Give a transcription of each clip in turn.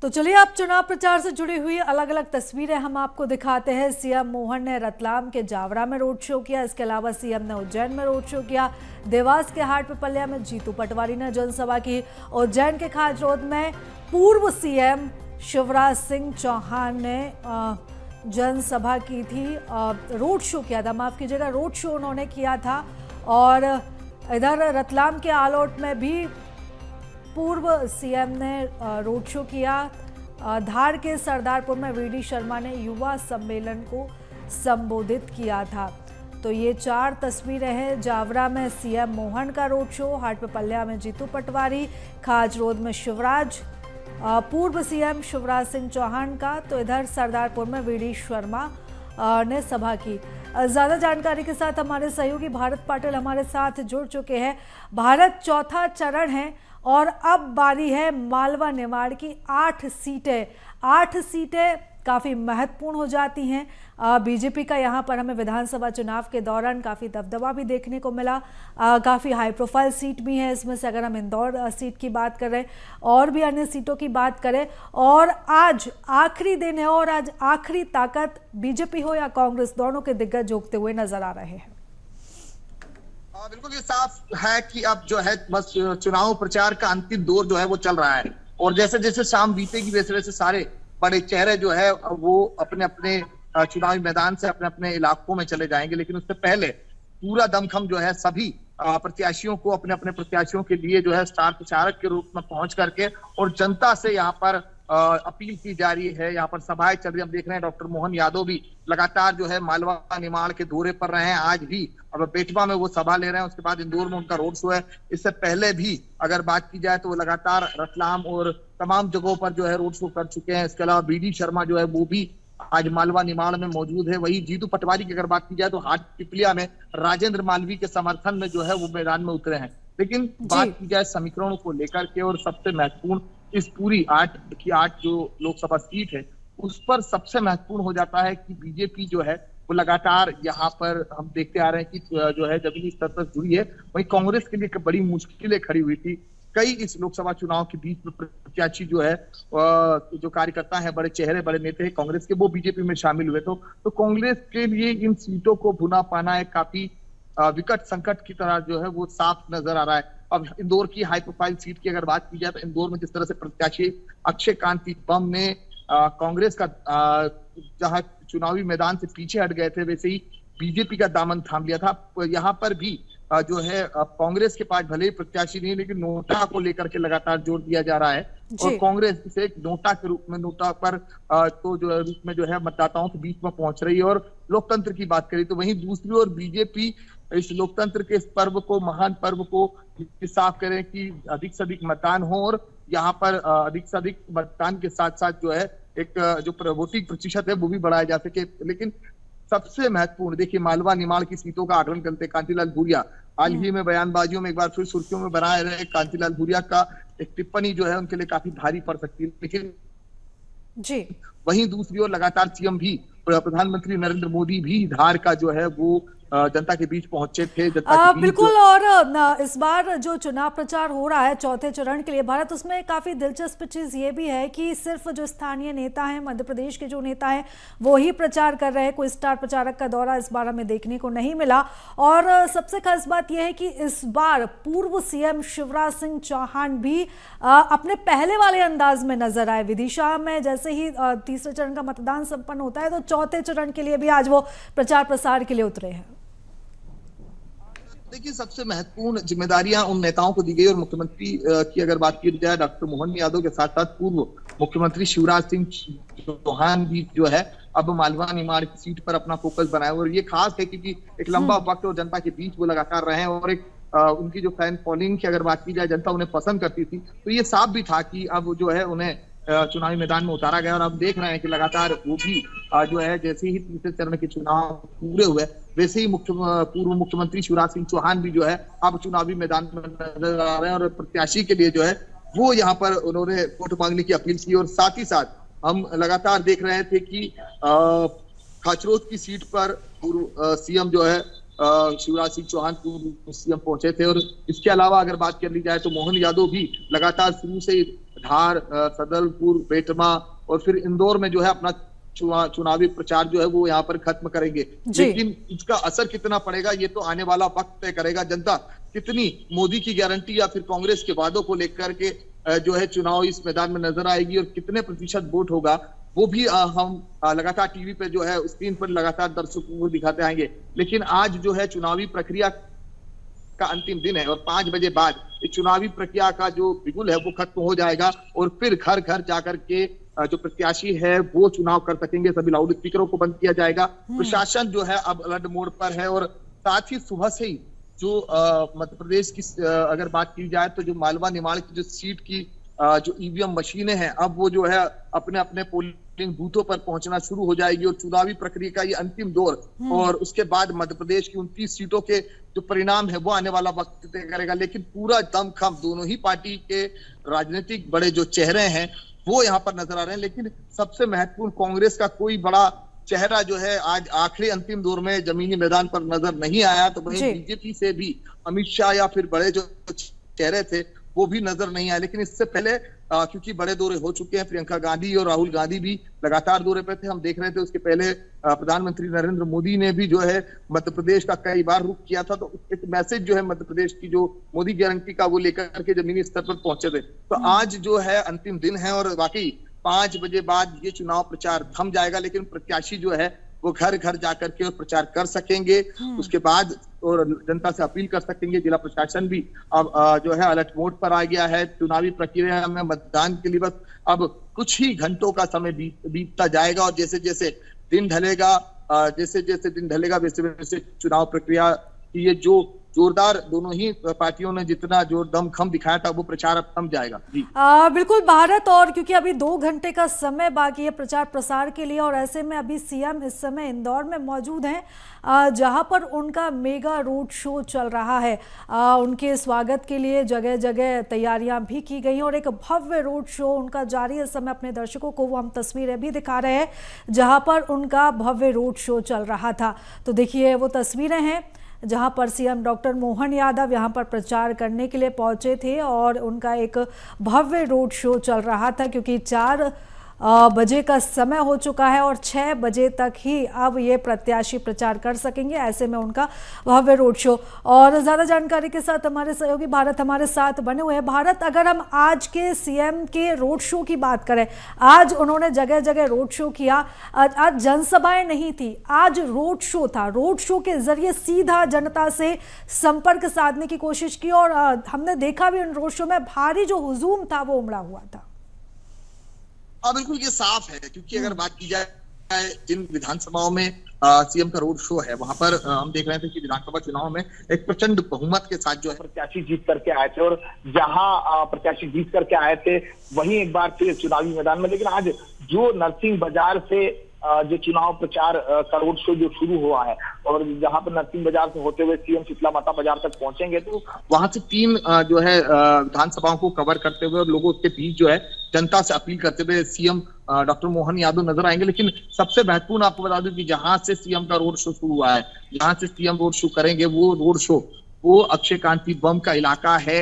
तो चलिए आप चुनाव प्रचार से जुड़ी हुई अलग अलग तस्वीरें हम आपको दिखाते हैं। सीएम मोहन ने रतलाम के जावरा में रोड शो किया। इसके अलावा सीएम ने उज्जैन में रोड शो किया। देवास के हाट पिपल्या में जीतू पटवारी ने जनसभा की। उज्जैन के खाचरोद में पूर्व सीएम शिवराज सिंह चौहान ने जनसभा की थी, रोड शो किया था, माफ कीजिएगा, रोड शो उन्होंने किया था। और इधर रतलाम के आलोट में भी पूर्व सीएम ने रोड शो किया। धार के सरदारपुर में वीडी शर्मा ने युवा सम्मेलन को संबोधित किया था। तो ये 4 तस्वीरें हैं। जावरा में सीएम मोहन का रोड शो, हाट पिपल्या में जीतू पटवारी, खाचरोद में पूर्व सीएम शिवराज सिंह चौहान का, तो इधर सरदारपुर में वीडी शर्मा ने सभा की। ज्यादा जानकारी के साथ हमारे सहयोगी भारत पाटिल हमारे साथ जुड़ चुके हैं। भारत, चौथा चरण है और अब बारी है मालवा निमाड़ की। 8 सीटें काफ़ी महत्वपूर्ण हो जाती हैं। बीजेपी का यहाँ पर हमें विधानसभा चुनाव के दौरान काफ़ी दबदबा भी देखने को मिला। काफ़ी हाई प्रोफाइल सीट भी है इसमें से, अगर हम इंदौर सीट की बात करें और भी अन्य सीटों की बात करें। और आज आखिरी दिन है और आज आखिरी ताकत बीजेपी हो या कांग्रेस, दोनों के दिग्गज झोंकते हुए नजर आ रहे हैं। बिल्कुल ये साफ है कि अब जो है बस चुनाव प्रचार का अंतिम दौर जो है वो चल रहा है। और जैसे जैसे शाम बीतेगी वैसे वैसे सारे बड़े चेहरे जो है वो अपने अपने चुनावी मैदान से अपने अपने इलाकों में चले जाएंगे। लेकिन उससे पहले पूरा दमखम जो है सभी प्रत्याशियों को अपने अपने प्रत्याशियों के लिए जो है स्टार प्रचारक के रूप में पहुंच करके और जनता से यहाँ पर अपील की जा रही है। यहाँ पर सभाएं चल रही है। हम देख रहे हैं डॉक्टर मोहन यादव भी लगातार जो है मालवा निमाड़ के दौरे पर रहे हैं। आज भी अब बेटवा में वो सभा ले रहे हैं, उसके बाद इंदौर में उनका रोड शो है। इससे पहले भी अगर बात की जाए तो वो लगातार रतलाम और तमाम जगहों पर जो है रोड शो कर चुके हैं। इसके अलावा बीडी शर्मा जो है वो भी आज मालवा निमाड़ में मौजूद है। वही जीतू पटवारी की अगर बात की जाए तो हाट पिपलिया में राजेंद्र मालवी के समर्थन में जो है वो मैदान में उतरे हैं। लेकिन बात की जाए समीकरणों को लेकर के और सबसे महत्वपूर्ण इस पूरी 8 जो लोकसभा सीट है उस पर सबसे महत्वपूर्ण हो जाता है कि बीजेपी जो है वो लगातार यहाँ पर हम देखते आ रहे हैं कि जो है जमीनी स्तर पर जुड़ी है। वहीं कांग्रेस के लिए बड़ी मुश्किलें खड़ी हुई थी। कई इस लोकसभा चुनाव के बीच में प्रत्याशी जो है जो कार्यकर्ता है, बड़े चेहरे, बड़े नेता है कांग्रेस के, वो बीजेपी में शामिल हुए। तो कांग्रेस के लिए इन सीटों को भुना पाना एक काफी विकट संकट की तरह जो है वो साफ नजर आ रहा है। अब इंदौर की हाई प्रोफाइल सीट की अगर बात की जाए तो इंदौर में जिस तरह से प्रत्याशी अक्षय कांति बम ने कांग्रेस का जहां चुनावी मैदान से पीछे हट गए थे, वैसे ही बीजेपी का दामन थाम लिया था। यहाँ पर भी जो है कांग्रेस के पास भले ही प्रत्याशी नहीं, लेकिन नोटा को लेकर के लगातार जोर दिया जा रहा है। और कांग्रेस इसे एक नोटा के रूप में, नोटा पर तो जो रूप में जो है मतदाताओं के बीच में पहुंच रही है। और लोकतंत्र की बात करें तो वहीं दूसरी ओर बीजेपी इस लोकतंत्र के इस पर्व को, महान पर्व को साफ करें कि अधिक से अधिक मतदान हो और यहाँ पर अधिक से अधिक मतदान के साथ साथ जो है एक जो वोटिंग प्रतिशत है वो भी बढ़ाया जा सके। लेकिन सबसे महत्वपूर्ण देखिए मालवा निमाड़ की सीटों का आकलन करते कांतिलाल भूरिया हाल ही में बयानबाजियों में एक बार फिर सुर्खियों में बनाए रहे। कांतिलाल भूरिया का एक टिप्पणी जो है उनके लिए काफी भारी पड़ सकती है। लेकिन जी वहीं दूसरी ओर लगातार सीएम भी, प्रधानमंत्री नरेंद्र मोदी भी धार का जो है वो जनता के बीच पहुंचे थे। बिल्कुल। और इस बार जो चुनाव प्रचार हो रहा है चौथे चरण के लिए भारत, उसमें काफी दिलचस्प चीज ये भी है कि सिर्फ जो स्थानीय नेता हैं, मध्य प्रदेश के जो नेता हैं वो ही प्रचार कर रहे हैं। कोई स्टार प्रचारक का दौरा इस बार हमें देखने को नहीं मिला। और सबसे खास बात यह है कि इस बार पूर्व सीएम शिवराज सिंह चौहान भी अपने पहले वाले अंदाज में नजर आए। विदिशा में जैसे ही तीसरे चरण का मतदान संपन्न होता है तो चौथे चरण के लिए भी आज वो प्रचार प्रसार के लिए उतरे हैं। देखिए सबसे महत्वपूर्ण जिम्मेदारियां उन नेताओं को दी गई। और मुख्यमंत्री की अगर बात की जाए डॉक्टर मोहन यादव के साथ साथ पूर्व मुख्यमंत्री शिवराज सिंह चौहान भी जो है अब मालवा निमाड़ की सीट पर अपना फोकस बनाए। और ये खास है क्योंकि एक लंबा वक्त और जनता के बीच वो लगातार रहे हैं और एक उनकी जो फैन फॉलोइंग की अगर बात की जाए, जनता उन्हें पसंद करती थी। तो ये साफ भी था कि अब जो है उन्हें चुनावी मैदान में उतारा गया। और अब देख रहे हैं कि लगातार वो भी जो है जैसे ही तीसरे चरण के चुनाव पूरे हुए वैसे ही पूर्व मुख्यमंत्री शिवराज सिंह चौहान भी जो है अब चुनावी मैदान में नजर आ रहे हैं। और प्रत्याशी के लिए जो है वो यहाँ पर उन्होंने वोट मांगने की अपील की। और साथ ही साथ हम लगातार देख रहे थे कि खाचरोद की सीट पर पूर्व सीएम जो है शिवराज सिंह चौहान पूर्व सीएम पहुंचे थे। और इसके अलावा अगर बात कर ली जाए तो मोहन यादव भी लगातार शुरू से धार, सदलपुर, बेटमा और फिर इंदौर में जो है अपना चुनावी प्रचार जो है वो यहाँ पर खत्म करेंगे। लेकिन इसका असर कितना पड़ेगा ये तो आने वाला वक्त तय करेगा। जनता कितनी मोदी की गारंटी या फिर कांग्रेस के वादों को लेकर के जो है चुनाव इस मैदान में नजर आएगी और कितने प्रतिशत वोट होगा वो भी हम लगातार टीवी पे जो है स्क्रीन पर लगातार दर्शकों को दिखाते आएंगे। लेकिन आज जो है चुनावी प्रक्रिया का अंतिम दिन है और 5 बजे बाद इस चुनावी प्रक्रिया का जो बिगुल है वो खत्म हो जाएगा और फिर घर घर जाकर के जो प्रत्याशी है वो चुनाव कर सकेंगे। सभी लाउड स्पीकरों को बंद किया जाएगा। प्रशासन जो है अब अलर्ट मोड पर है और साथ ही सुबह से ही जो मध्य प्रदेश की अगर बात की जाए तो जो मालवा निमाड़ की जो सीट की जो ईवीएम मशीनें हैं अब वो जो है अपने अपने पोलिंग बूथों पर पहुंचना शुरू हो जाएगी और चुनावी प्रक्रिया का ये अंतिम दौर और उसके बाद मध्य प्रदेश की 29 सीटों के जो परिणाम है वो आने वाला वक्त तय करेगा। लेकिन पूरा दमखम दोनों ही पार्टी के राजनीतिक बड़े जो चेहरे हैं वो यहाँ पर नजर आ रहे हैं। लेकिन सबसे महत्वपूर्ण कांग्रेस का कोई बड़ा चेहरा जो है आज आखिरी अंतिम दौर में जमीनी मैदान पर नजर नहीं आया। तो वहीं बीजेपी से भी अमित शाह या फिर बड़े जो चेहरे थे वो भी नजर नहीं आए। लेकिन इससे पहले क्योंकि बड़े दौरे हो चुके हैं, प्रियंका गांधी और राहुल गांधी भी लगातार दौरे पे थे, हम देख रहे थे। उसके पहले प्रधानमंत्री नरेंद्र मोदी ने भी जो है मध्य प्रदेश का कई बार रुख किया था। तो एक मैसेज जो है मध्य प्रदेश की जो मोदी गारंटी का वो लेकर के जमीनी स्तर पर पहुंचे थे। तो आज जो है अंतिम दिन है और वाकई 5 बजे बाद ये चुनाव प्रचार थम जाएगा। लेकिन प्रत्याशी जो है वो घर घर जाकर के और प्रचार कर सकेंगे। उसके बाद और जनता से अपील कर सकेंगे। जिला प्रशासन भी अब जो है अलर्ट मोड पर आ गया है। चुनावी प्रक्रिया में मतदान के लिए बस अब कुछ ही घंटों का समय बीतता जाएगा और जैसे जैसे दिन ढलेगा वैसे वैसे चुनाव प्रक्रिया की ये जो जोरदार दोनों ही पार्टियों ने जितना जोर दमखम दिखाया था वो प्रचार अब थम जाएगा। जी बिल्कुल भारत, और क्योंकि अभी 2 घंटे का समय बाकी है प्रचार प्रसार के लिए और ऐसे में अभी सीएम इस समय इंदौर में मौजूद हैं जहां पर उनका मेगा रोड शो चल रहा है। उनके स्वागत के लिए जगह जगह तैयारियां भी की गई और एक भव्य रोड शो उनका जारी है। इस समय अपने दर्शकों को वो हम तस्वीरें भी दिखा रहे हैं जहां पर उनका भव्य रोड शो चल रहा था। तो देखिए वो तस्वीरें हैं जहां पर सीएम डॉक्टर मोहन यादव यहां पर प्रचार करने के लिए पहुंचे थे और उनका एक भव्य रोड शो चल रहा था क्योंकि 4 बजे का समय हो चुका है और 6 बजे तक ही अब ये प्रत्याशी प्रचार कर सकेंगे। ऐसे में उनका भव्य रोड शो। और ज़्यादा जानकारी के साथ हमारे सहयोगी भारत हमारे साथ बने हुए हैं। भारत, अगर हम आज के सीएम के रोड शो की बात करें, आज उन्होंने जगह जगह रोड शो किया। आज जनसभाएं नहीं थी, आज रोड शो था। रोड शो के जरिए सीधा जनता से संपर्क साधने की कोशिश की और हमने देखा भी उन रोड शो में भारी जो हुजूम था वो उमड़ा हुआ था। बिल्कुल ये साफ है क्योंकि अगर बात की जाए जिन विधानसभाओं में सीएम का रोड शो है वहां पर हम देख रहे थे कि विधानसभा चुनाव में एक प्रचंड बहुमत के साथ जो है प्रत्याशी जीत करके आए थे और जहां प्रत्याशी जीत करके आए थे वहीं एक बार फिर चुनावी मैदान में। लेकिन आज जो नरसिंह बाजार से जो चुनाव प्रचार का रोड शो जो शुरू हुआ है और जहां पर नरसिंह बाजार से होते हुए सीएम शीतला माता बाजार तक पहुंचेंगे तो वहां से 3 जो है विधानसभाओं को कवर करते हुए और लोगों के बीच जो है जनता से अपील करते हुए सीएम डॉक्टर मोहन यादव नजर आएंगे। लेकिन सबसे महत्वपूर्ण आपको बता दूं कि जहां से सीएम का रोड शो शुरू हुआ है, जहां से सीएम रोड शो करेंगे वो रोड शो वो अक्षय कांति बम का इलाका है।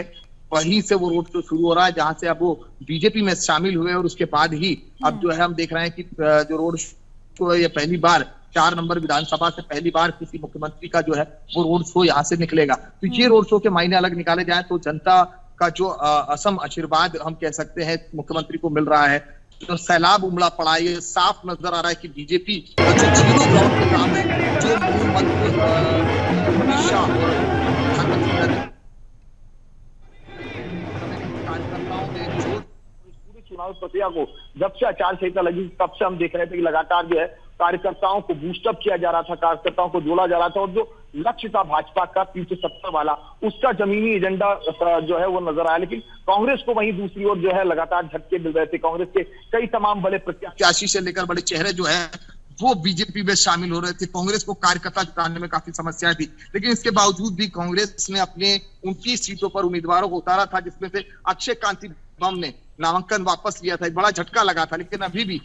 वहीं से वो रोड शो शुरू हो रहा है जहां से अब वो बीजेपी में शामिल हुए और उसके बाद ही अब जो है हम देख रहे हैं कि जो रोड शो ये पहली बार 4 नंबर विधानसभा से पहली बार किसी मुख्यमंत्री का जो है वो रोड शो यहाँ से निकलेगा। तो ये रोड शो के मायने अलग निकाले जाए तो जनता का जो असम आशीर्वाद हम कह सकते हैं मुख्यमंत्री को मिल रहा है, जो सैलाब उमड़ा पड़ा है, ये साफ नजर आ रहा है कि बीजेपी जो जीरो ग्राउंड पे काम है, जो मूल मंत्री अमित शाह और प्रधानमंत्री कार्यकर्ताओं ने जो पूरी चुनाव प्रक्रिया को जब से आचार संहिता लगी तब से हम देख रहे थे कि लगातार जो है कार्यकर्ताओं को बूस्टअप किया जा रहा था, कार्यकर्ताओं को जोड़ा जा रहा था और जो लक्ष्य था भाजपा का 370 वाला उसका जमीनी एजेंडा जो है वो नजर आया। लेकिन कांग्रेस को वहीं दूसरी ओर जो है लगातार झटके मिल रहे थे। कांग्रेस के कई तमाम बड़े प्रत्याशी से लेकर बड़े चेहरे जो है वो बीजेपी में शामिल हो रहे थे। कांग्रेस को कार्यकर्ता जुटाने में काफी समस्याएं थी, लेकिन इसके बावजूद भी कांग्रेस ने अपने 29 सीटों पर उम्मीदवारों को उतारा था, जिसमें से अक्षय कांति बम ने नामांकन वापस लिया था। एक बड़ा झटका लगा था, लेकिन अभी भी